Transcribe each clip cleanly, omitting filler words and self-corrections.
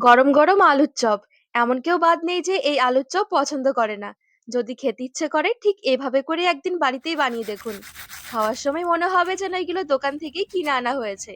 গরম গরম আলুর চপ। এমন কেউ বাদ নেই যে এই আলুর চপ পছন্দ করে না। যদি খেতে ইচ্ছে করে ঠিক এভাবে করে একদিন বাড়িতেই বানিয়ে দেখুন। খাওয়ার সময় মনে হবে যেন এগুলো দোকান থেকেই কিনে আনা হয়েছে।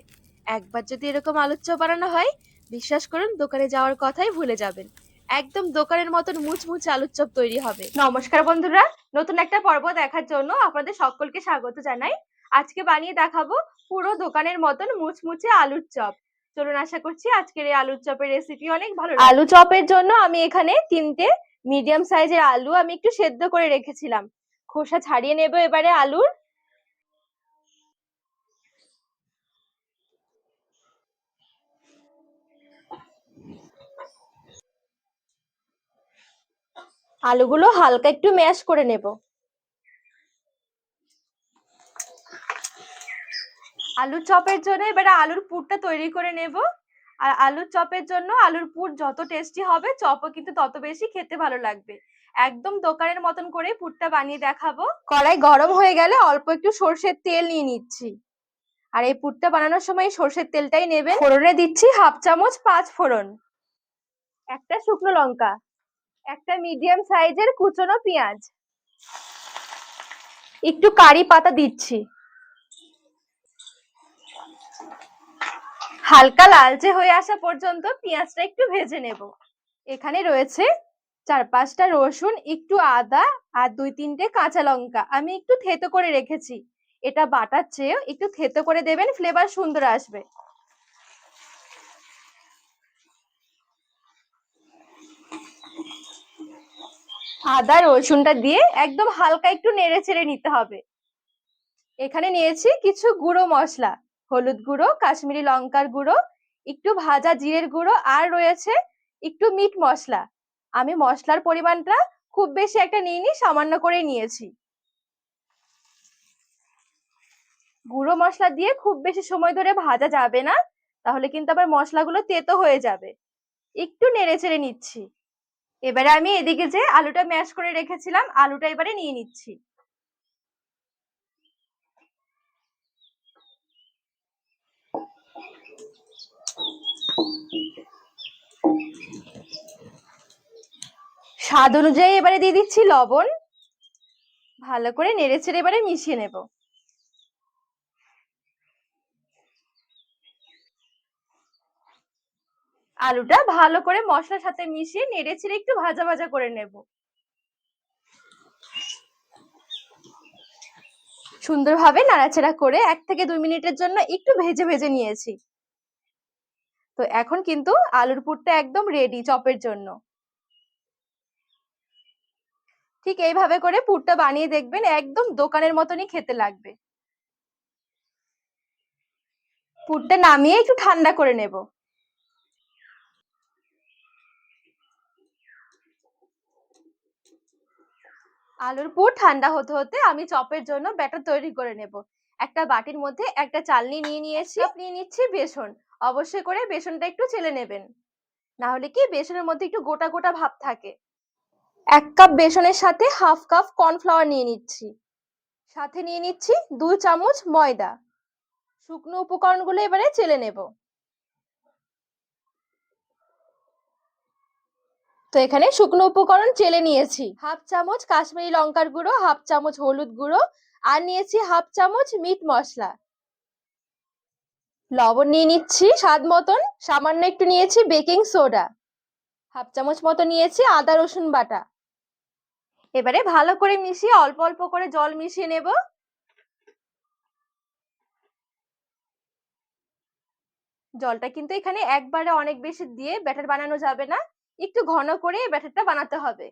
একবার যদি এরকম আলুর চপ বানানো হয়, বিশ্বাস করুন দোকানে যাওয়ার কথাই ভুলে যাবেন। একদম দোকানের মতন মুচমুচে আলুর চপ তৈরি হবে। নমস্কার বন্ধুরা, নতুন একটা পর্ব দেখার জন্য আপনাদের সকলকে স্বাগত জানাই। আজকে বানিয়ে দেখাবো পুরো দোকানের মতন মুচমুচে আলুর চপ। চলুন, আশা করছি আজকের এই আলুর চপের রেসিপি অনেক ভালো লাগবে। আলু চপের জন্য আমি এখানে 3টে মিডিয়াম সাইজের আলু আমি একটু সেদ্ধ করে রেখেছিলাম। খোসা ছাড়িয়ে নেব এবারে আলুর। আলুগুলো হালকা একটু ম্যাশ করে নেব। আলুর চপের জন্য এবারে আলুর পুরটা তৈরি করে নেব। আর আলুর চপের জন্য আলুর পুর যত টেস্টি হবে চপও কিন্তু তত বেশি খেতে ভালো লাগবে। একদম দোকানের মতন করে পুরটা বানিয়ে দেখাবো। কড়াই গরম হয়ে গেলে অল্প একটু সর্ষের তেল নিয়ে নিচ্ছি। আর এই পুরটা বানানোর সময় সর্ষের তেলটাই নেবেন। ফোড়নে দিচ্ছি 1/2 চামচ 5 ফোড়ন, একটা শুকনো লঙ্কা, একটা মিডিয়াম সাইজের কুচনো পেঁয়াজ, একটু কারি পাতা দিচ্ছি। হালকা লালচে হয়ে আসা পর্যন্ত পেঁয়াজটা একটু ভেজে নেব। এখানে রয়েছে 4-5টা রসুন, একটু আদা আর 2-3টে কাঁচা লঙ্কা আমি একটু থেতো করে রেখেছি। এটা বাটার চেয়েও একটু থেতো করে দেবেন, ফ্লেভার সুন্দর আসবে। আদা রসুনটা দিয়ে একদম হালকা একটু নেড়ে চেড়ে নিতে হবে। এখানে নিয়েছি কিছু গুঁড়ো মশলা, হলুদ গুঁড়ো, কাশ্মীরি লঙ্কার গুঁড়ো, একটু ভাজা জিরের গুঁড়ো, আর রয়েছে একটু মিট মশলা। আমি মশলার পরিমাণটা খুব বেশি একটা নিইনি, সামান্য করে নিয়েছি। গুঁড়ো মশলা দিয়ে খুব বেশি সময় ধরে ভাজা যাবে না, তাহলে কিন্তু আবার মশলাগুলো তেতো হয়ে যাবে। একটু নেড়ে চেড়ে নিচ্ছি। এবারে আমি এদিকে যে আলুটা ম্যাশ করে রেখেছিলাম, আলুটা এবারে নিয়ে নিচ্ছি। স্বাদ অনুযায়ী এবারে দিয়ে দিচ্ছি লবণ। ভালো করে নেড়ে চেড়ে এবারে মিশিয়ে নেব। আলুটা ভালো করে মশলার সাথে মিশিয়ে নেড়ে চেড়ে একটু ভাজা ভাজা করে নেব। সুন্দরভাবে নাড়াচাড়া করে 1 থেকে 2 মিনিটের জন্য একটু ভেজে ভেজে নিয়েছি। তো এখন কিন্তু আলুর পুরটা একদম রেডি চপের জন্য। ঠিক এইভাবে করে পুরটা বানিয়ে দেখবেন, একদম দোকানের মতনই খেতে লাগবে। পুরটা নামিয়ে একটু ঠান্ডা করে নেব। আলুর পুর ঠান্ডা হতে হতে আমি চপের জন্য ব্যাটার তৈরি করে নেব। একটা বাটির মধ্যে একটা চালনি নিয়ে নিয়েছি, নিয়ে নিচ্ছি বেসন। অবশ্যই করে বেসনটা একটু চেলে নেবেন, না হলে কি বেসনের মধ্যে একটু গোটা গোটা ভাব থাকে। 1 কাপ বেসনের সাথে 1/2 কাপ কর্নফ্লাওয়ার নিয়ে নিচ্ছি। সাথে নিয়ে নিচ্ছি 2 চামচ ময়দা। শুকনো উপকরণগুলো এবারে চেলে নেব। তো এখানে শুকনো উপকরণ চেলে নিয়েছি। 1/2 চামচ কাশ্মীরি লঙ্কার গুঁড়ো, 1/2 চামচ হলুদ গুঁড়ো, আর নিয়েছি 1/2 চামচ মিট মশলা। লবণ নিয়ে নিচ্ছি স্বাদ মতন, সামান্য একটু নিয়েছি বেকিং সোডা, 1/2 চামচ মতো নিয়েছি আদা রসুন বাটা। এবারে ভালো করে মিশিয়ে অল্প অল্প করে জল মিশিয়ে নেব। জলটা কিন্তু এখানে একবারে অনেক বেশি দিয়ে ব্যাটার বানানো যাবে না, একটু ঘন করে ব্যাটারটা বানাতে হবে।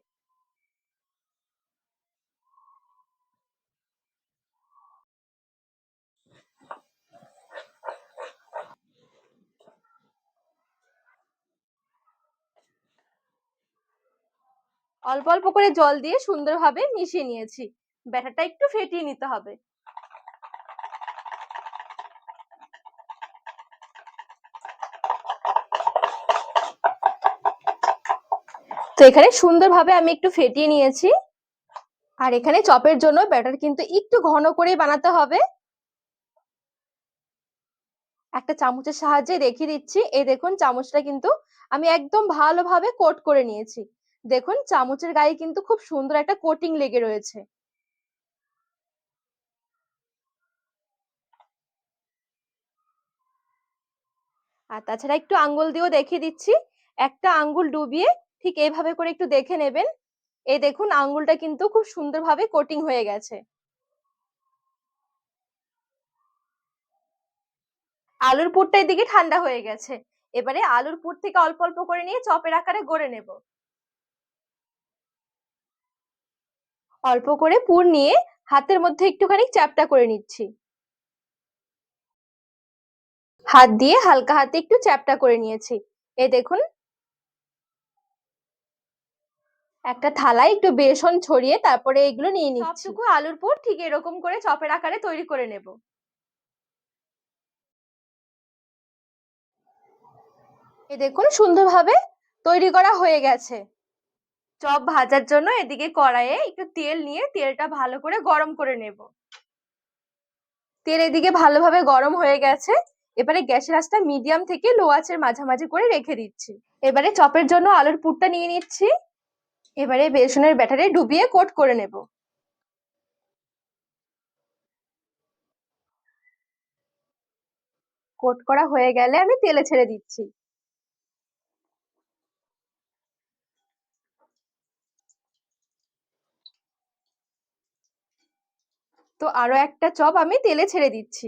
অল্প অল্প করে জল দিয়ে সুন্দরভাবে মিশিয়ে নিয়েছি। ব্যাটারটা একটু ফেটিয়ে নিতে হবে। তো এখানে সুন্দরভাবে আমি একটু ফেটিয়ে নিয়েছি। আর এখানে চপের জন্য ব্যাটার কিন্তু একটু ঘন করে বানাতে হবে। একটা চামচের সাহায্যে দেখিয়ে দিচ্ছি, এই দেখুন চামচটা কিন্তু আমি একদম ভালোভাবে কোট করে নিয়েছি। দেখুন চামচের গায়ে কিন্তু খুব সুন্দর একটা কোটিং লেগে রয়েছে। আর তাছাড়া একটু আঙ্গুল দিয়েও দেখিয়ে দিচ্ছি। একটা আঙ্গুল ডুবিয়ে ঠিক এইভাবে করে একটু দেখে নেবেন। এই দেখুন আঙ্গুলটা কিন্তু খুব সুন্দরভাবে কোটিং হয়ে গেছে। আলুর পুরটা এদিকে ঠান্ডা হয়ে গেছে। এবারে আলুর পুর থেকে অল্প অল্প করে নিয়ে চপের আকারে গড়ে নেব। অল্প করে পুর নিয়ে হাতের মধ্যে একটুখানি চ্যাপ্টা করে নিচ্ছি। হাত দিয়ে হালকা হাতে একটু চ্যাপ্টা করে নিয়েছি। এই দেখুন একটা থালায় একটু বেসন ছড়িয়ে তারপরে এগুলো নিয়ে নিচ্ছি। সবটুকু আলুর পুর ঠিক এরকম করে চপের আকারে তৈরি করে নেব। এই দেখুন সুন্দরভাবে তৈরি করা হয়ে গেছে। চপ ভাজার জন্য এদিকে কড়াইয়ে একটু তেল নিয়ে তেলটা ভালো করে গরম করে নেব। তেল এদিকে ভালোভাবে গরম হয়ে গেছে। এবারে গ্যাসের আঁচটা মিডিয়াম থেকে লো আঁচের মাঝামাঝি করে রেখে দিচ্ছি। এবারে চপের জন্য আলুর পুরটা নিয়ে নিচ্ছি। এবারে বেসনের ব্যাটারে ডুবিয়ে কোট করে নেব। কোট করা হয়ে গেলে আমি তেলে ছেড়ে দিচ্ছি। তো আরো একটা চপ আমি তেলে ছেড়ে দিচ্ছি।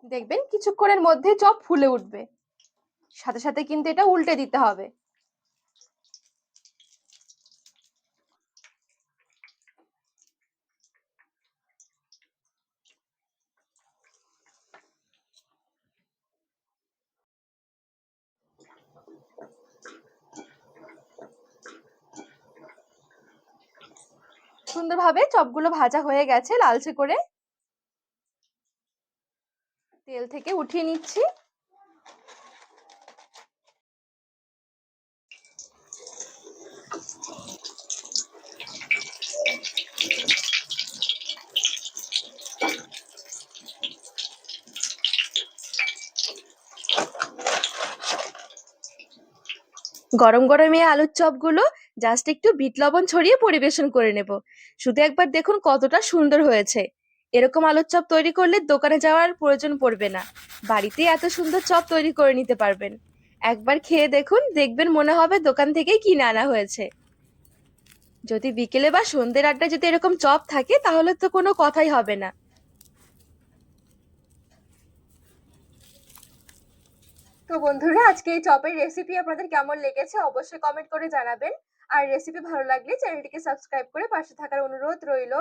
দেখবেন কিছুক্ষণের মধ্যে চপ ফুলে উঠবে। সাথে সাথে কিন্তু এটা উল্টে দিতে হবে। সুন্দরভাবে চপগুলো ভাজা হয়ে গেছে লালচে করে। তেল থেকে উঠিয়ে নিচ্ছি। গরম গরম এই আলুর চপগুলো জাস্ট একটু বিট লবণ ছড়িয়ে পরিবেশন করে নেব। শুধু একবার দেখুন কতটা সুন্দর হয়েছে। এরকম আলুর চপ তৈরি করলে দোকানে যাওয়ার প্রয়োজন পড়বে না। বাড়িতেই এত সুন্দর চপ তৈরি করে নিতে পারবেন। একবার খেয়ে দেখুন, দেখবেন মনে হবে দোকান থেকেই কিনে আনা হয়েছে। যদি বিকেলে বা সন্ধ্যের আড্ডায় যদি এরকম চপ থাকে তাহলে তো কোনো কথাই হবে না। তো বন্ধুরা আজকে এই চপের রেসিপি আপনাদের কেমন লেগেছে অবশ্যই কমেন্ট করে জানাবেন। আর রেসিপি ভালো লাগলে চ্যানেলটিকে সাবস্ক্রাইব করে পাশে থাকার অনুরোধ রইল।